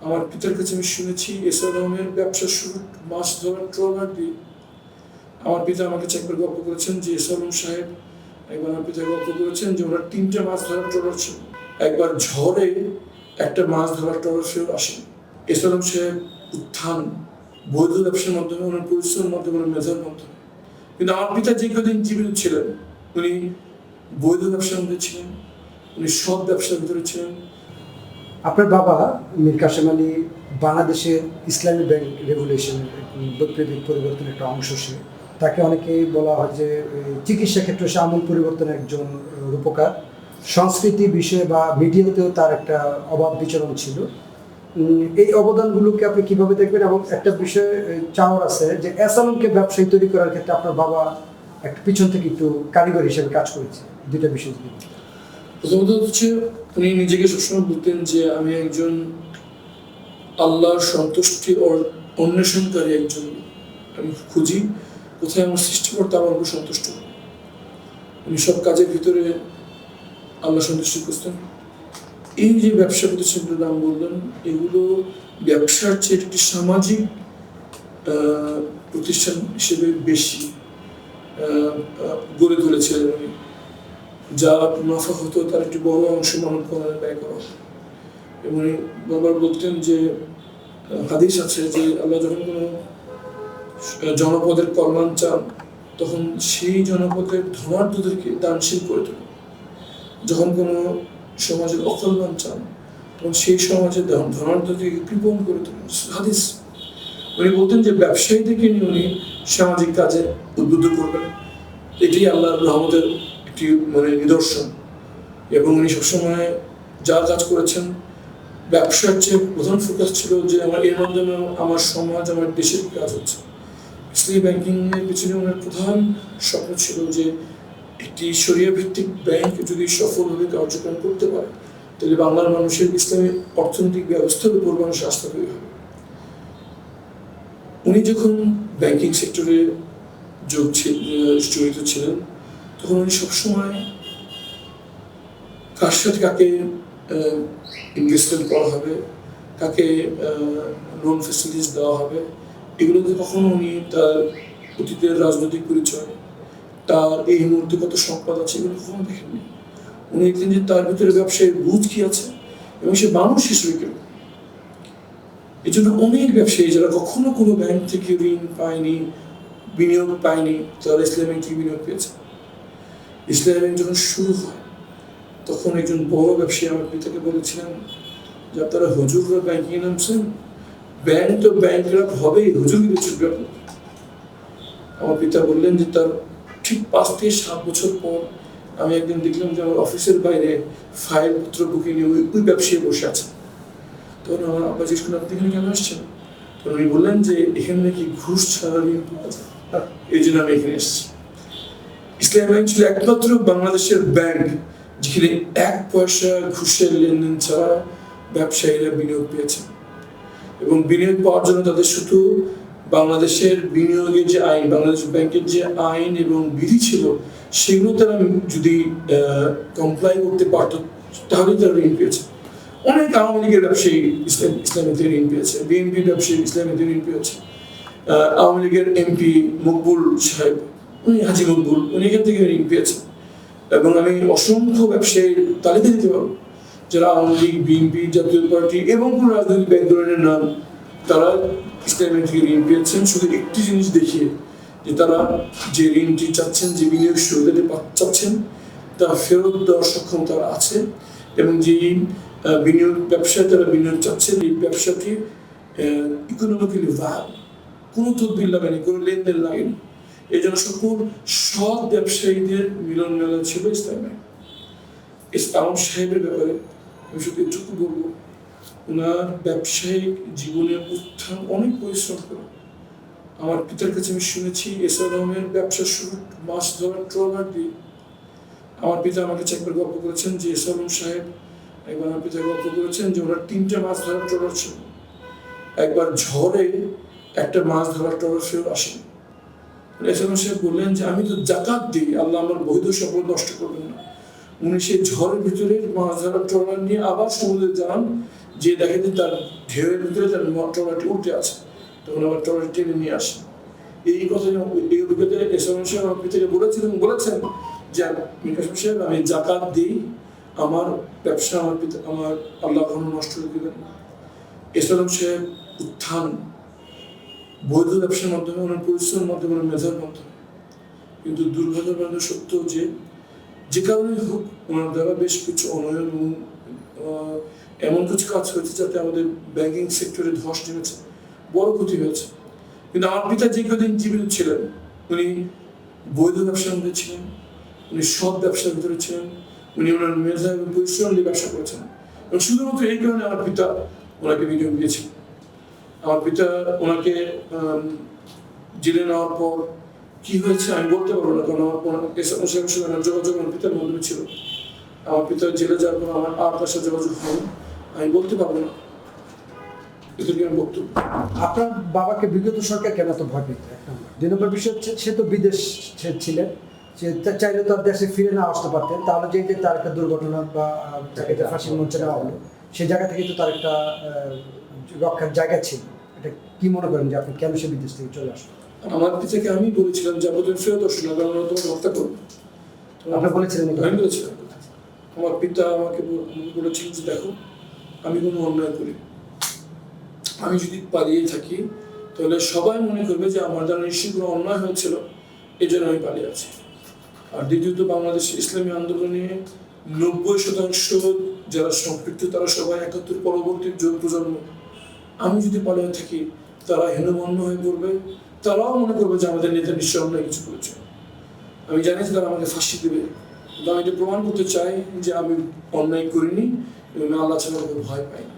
আমার পিতার কাছে আমি শুনেছি এসআর রহমের ব্যবসা শুরু মাছ ধরার ট্রলার দিয়ে। আমার পিতা আমাকে একবার গল্প করেছেন যে এসআর রহম সাহেব একবার আমার পিতা গল্প করেছেন যে ওনার 3টে মাছ ধরার ট্রলার ছিল। একবার ঝড়ে একটা মাছ ধরার ট্রলার ফেরত আসেন। এসআর রহম সাহেব উত্থান বৈধ ব্যবসার মাধ্যমে, ওনার পরিশ্রমের মাধ্যমে, ওনার মেধার মাধ্যমে। কিন্তু আমার পিতা যে কদিন জীবিত ছিলেন উনি বৈধ ব্যবসার মধ্যে ছিলেন, উনি সৎ ব্যবসার ভিতরে ছিলেন। আপনার বাবা মীর কাসেম আলী বাংলাদেশের ইসলামী ব্যাংক রেগুলেশনের বৈপ্লবিক পরিবর্তনের একটা অংশ। সে তাকে অনেকেই বলা হয় যে চিকিৎসা ক্ষেত্রে সে আমূল পরিবর্তনের একজন রূপকার। সংস্কৃতি বিষয়ে বা মিডিয়াতেও তার একটা অবাধ বিচরণ ছিল। এই অবদানগুলোকে আপনি কিভাবে দেখবেন? এবং একটা বিষয় চাওয়ার আছে যে এসালমকে ব্যবসায়ী তৈরি করার ক্ষেত্রে আপনার বাবা একটা পিছন থেকে একটু কারিগর হিসেবে কাজ করেছে। দুইটা বিষয় যদি প্রথমত হচ্ছে উনি নিজেকে সবসময় বলতেন যে আমি একজন আল্লাহর সন্তুষ্টি অন্বেষণকারী একজন। আমি খুঁজি কোথায় আমার সৃষ্টিকর্তা আমার উপর সন্তুষ্ট। উনি সব কাজের ভিতরে আল্লাহ সন্তুষ্টি খুঁজতেন। এই যে ব্যবসা প্রতিষ্ঠানগুলোর নাম বললেন, এগুলো ব্যবসার চেয়ে একটি সামাজিক প্রতিষ্ঠান হিসেবে বেশি গড়ে তুলেছিলেন উনি। যা মুনাফা হতো তার একটি বড় অংশ মানব কল্যাণে ব্যয় করা হতো। এবং উনি বারবার বলতেন যে হাদিস আছে যে আল্লাহ যখন কোনো জনপদের কল্যাণ চান তখন সেই জনপদের ধনাঢ্যদেরকে দানশীল করে তোলেন। যখন কোনো সমাজের অকল্যাণ চান তখন সেই সমাজের ধনাঢ্যদেরকে কৃপণ করে তোলেন। হাদিস। উনি বলতেন যে ব্যবসায়ীদেরকে নিয়ে উনি সামাজিক কাজে উদ্বুদ্ধ করবেন। এটি আল্লাহর রহমতের একটি নিদর্শন। এবং উনি সবসময় যা কাজ করেছেন ব্যবসার চেয়ে প্রধান ফোকাস ছিল যে আমার এর মাধ্যমে আমার সমাজ, আমার দেশের কাজ হচ্ছে। ইসলামী ব্যাংকিংয়ের পিছনে ওনার প্রধান স্বপ্ন ছিল যে একটি শরিয়া ভিত্তিক ব্যাংক যদি সফলভাবে কার্যক্রম করতে পারে তাহলে বাংলার মানুষের ইসলামী অর্থনৈতিক ব্যবস্থার উপর মানুষ আস্থা তৈরি হবে। উনি যখন ব্যাংকিং সেক্টরে জড়িত ছিলেন তখন উনি সবসময় কার সাথে কাকে ইনভেস্টমেন্ট করা হবে, কাকে লোন ফেসিলিটিস দেওয়া হবে, এগুলোতে কখনো উনি তার অতীতের রাজনৈতিক পরিচয়, তার এই মুহূর্তে কত সম্পদ আছে, এগুলো কখনো দেখেননি। উনি দেখলেন যে তার ভিতরে ব্যবসায়ীর বুঝ কি আছে এবং সে মানুষ হিসেবে কেউ। এই জন্য অনেক ব্যবসায়ী যারা কখনো কোনো ব্যাংক থেকে ঋণ পায়নি, বিনিয়োগ পায়নি, তারা ইসলামী ব্যাংক থেকে বিনিয়োগ পেয়েছে। ইসলামী ব্যাংক যখন শুরু হয় তখন একজন বড় ব্যবসায়ী আমার পিতাকে বলেছিলেন যে আপনারা হুজুররা ব্যাংকিংয়ে নামছেন, ব্যাংক তো ব্যাংকরা হবেই, হুজুরদের ছুটবে। আমার পিতা বললেন যে তার ঠিক 5 থেকে 7 বছর পর আমি একদিন দেখলাম যে আমার অফিসের বাইরে ফাইলপত্র বুকে নিয়ে ওই ব্যবসায়ী বসে আছেন। তখন আমার আব্বা জিজ্ঞেস করলেন আপনি এখানে কেন আসছেন? তখন উনি বললেন যে এখানে নাকি ঘুষ ছাড়া ঋণ পাওয়া যায়, এই জন্য আমি এখানে এসেছি। ইসলামী ব্যাংক ছিল একমাত্র বাংলাদেশের ব্যাংক যেখানে 1 পয়সা ঘুষের লেনদেন ছাড়া ব্যবসায়ীরা বিনিয়োগ পেয়েছেন। এবং বিনিয়োগ পাওয়ার জন্য তাদের শুধু বাংলাদেশের বিনিয়োগের যে আইন, বাংলাদেশ ব্যাংকের যে আইন এবং বিধি ছিল সেগুলো তারা যদি কমপ্লাই করতে পারত তাহলেই তারা ঋণ পেয়েছে। অনেক আওয়ামী লীগের ব্যবসায়ী ইসলামীতে ঋণ পেয়েছে, বিএনপি ব্যবসায়ী ইসলামীতে ঋণ পেয়েছে। আওয়ামী লীগের এমপি মকবুল সাহেব, উনি হাজি মকবুল, উনি এখান থেকে ঋণ পেয়েছেন। এবং আমি অসংখ্য ব্যবসায়ীর তালিকা দিতে পারবো যারা আওয়ামী লীগ, বিএনপি, জাতীয় পার্টি এবং কোনো রাজনৈতিক ব্যাংক ধরনের নাম, তারা ইসলামী থেকে ঋণ পেয়েছেন শুধু একটি জিনিস দেখিয়ে যে তারা যে ঋণটি চাচ্ছেন, যে বিনিয়োগ সুবিধাটি চাচ্ছেন তা ফেরত দেওয়ার সক্ষমতা আছে। এবং যে বিনিয়োগ ব্যবসায় তারা বিনিয়োগ চাচ্ছেন এই ব্যবসাটি ইকোনমিক্যালি ভায়াবল, কোনো তদবির লাগেনি, কোনো লেনদেন লাগেনি। এই জন্য সকল সৎ ব্যবসায়ীদের মিলন মেলা ছিল ইসলামী ব্যাংক। ইসলাম সাহেবের ব্যাপারে আমি শুধু এটুকু বলবো, ওনার ব্যবসায়িক জীবনের উত্থান অনেক পরিশ্রম করে। আমার পিতার কাছে আমি শুনেছি এসআর রহমের ব্যবসা শুরু মাছ ধরার ট্রলার দিয়ে। আমার পিতা আমাকে একবার গল্প করেছেন যে এসআর রহম সাহেব একবার আমার পিতা গল্প করেছেন যে ওনার 3টে মাছ ধরার ট্রলার ছিল। একবার ঝড়ে একটা মাছ ধরার ট্রলার ফেরত আসেনি। এসআর রহম সাহেব বললেন যে আমি তো জাকাত দিই, আল্লাহ আমার বৈধ সম্পদ নষ্ট করবেন না। উনি সেই ঝড়ের ভিতরে মাছ ধরার ট্রলার নিয়ে আবার সমুদ্রে যান, যে দেখে যে তার ঢেউয়ের ভিতরে তার ট্রলারটি উল্টে আছে, তখন আবার ট্রলারটি টেনে নিয়ে আসে। এই কথা এই অভিজ্ঞতা এসএম সাহেব আমার পিতাকে বলেছিলেন যে মীর কাসেম সাহেব, আমি জাকাত দিই, আমার ব্যবসা আমার আল্লাহ কখনো নষ্ট করে দেবেন না। এসএম সাহেব উত্থান বৈধ ব্যবসার মাধ্যমে, ওনার পরিশ্রমের মাধ্যমে, ওনার মেধার মাধ্যমে। কিন্তু দুর্ভাগ্যের মাধ্যমে সত্য যে কারণে হোক ওনার দ্বারা বেশ কিছু অনয়ন এবং এমন কিছু কাজ হয়েছে যাতে আমাদের ব্যাংকিং সেক্টরে ধস নেমেছে, বড় ক্ষতি হয়েছে। কিন্তু আমার পিতা যে কদিন জীবিত ছিলেন, উনি বৈধ ব্যবসার মধ্যে ছিলেন, উনি সৎ ব্যবসার ভিতরে ছিলেন, উনি ওনার মেধা এবং পরিশ্রম দিয়ে ব্যবসা করেছেন। এবং শুধুমাত্র এই কারণে আমার পিতা ওনাকে বিনিয়োগ দিয়েছিলেন। আমার পিতা ওনাকে জেলে নেওয়ার পর কি হয়েছে আমি বলতে পারবো না, কারণ আমার যোগাযোগ আমার পিতার মাধ্যমে ছিল। আমার পিতা জেলে যাওয়ার পর আমার আর তার সাথে যোগাযোগ হয়নি, আমি বলতে পারবো না। এদেরকে আমি বক্তব্য। আপনার বাবাকে বিগত সরকার কেন তো ভয় পেত? এক নম্বর। দুই নম্বর বিষয় হচ্ছে সে তো বিদেশ ছিলেন, সে চাইলে তো আর দেশে ফিরে না আসতে পারতেন, তাহলে যে তার একটা দুর্ঘটনা বা তাকে যে ফাঁসির মঞ্চে নেওয়া হলো, সেই জায়গা থেকে তো তার একটা রক্ষার জায়গা ছিল। এটা কি মনে করেন যে আপনি কেন সে বিদেশ থেকে চলে আসলেন? আমার পিতাকে আমি বলেছিলাম যে আমাদের ফেরত আসো না, কারণ তোমাকে হত্যা করবো। আপনি বলেছিলেন? আমি বলেছিলাম। আমার পিতা আমাকে বলেছিলেন যে দেখো, আমি কোনো অন্যায় করি, আমি যদি পালিয়ে থাকি তাহলে সবাই মনে করবে যে আমার দ্বারা নিশ্চয়ই কোনো অন্যায় হয়েছিল, এই জন্য আমি পালিয়ে আছি। আর দ্বিতীয়ত, বাংলাদেশ ইসলামী আন্দোলনে 90% যারা সম্পৃক্ত তারা সবাই 71 পরবর্তী প্রজন্ম। আমি যদি পালিয়ে থাকি তারা হীনমন্য হয়ে পড়বে, তারাও মনে করবে যে আমাদের নেতা নিশ্চয় অন্যায় কিছু করেছে। আমি জানি যে তারা আমাকে ফাঁসি দেবে, কিন্তু আমি এটা প্রমাণ করতে চাই যে আমি অন্যায় করিনি এবং আল্লাহ ছাড়া ভয় পাই না।